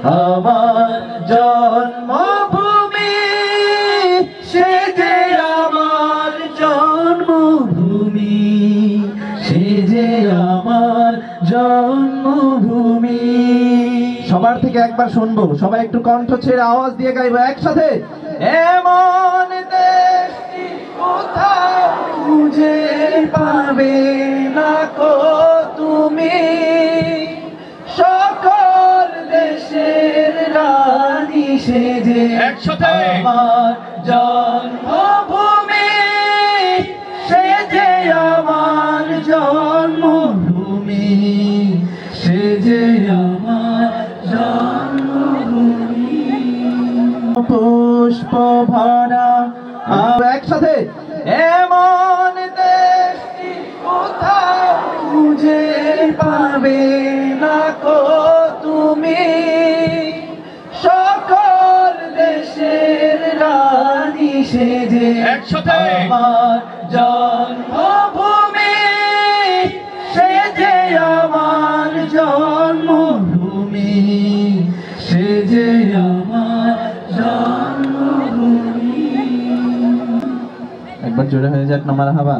আমার জন্মভূমি, সে যে আমার জন্মভূমি, সে যে আমার জন্মভূমি। সবার থেকে একবার শুনবো, সবাই একটু কণ্ঠ ছেড়ে আওয়াজ দিয়ে গাইবো একসাথে। এমন দেশটি কোথাও খুঁজে পাবে না কো তুমি, সকল দেশের রানী সেজে একসাথে আমার জন্মভূমি, সে যে আমার জন্মভূমি, সে যে আমার জন্মভূমি। পুষ্প ভরা একসাথে। এমন দেশটি কোথাও খুঁজে পাবে না কো তুমি, সকল দেশের রানী সেজে একসাথে আমার জন্মভূমি, সে যে আমার জন্মভূমি, সে যে আমার জন্মভূমি। একবার জোরে হয়ে যাক না মারহাবা।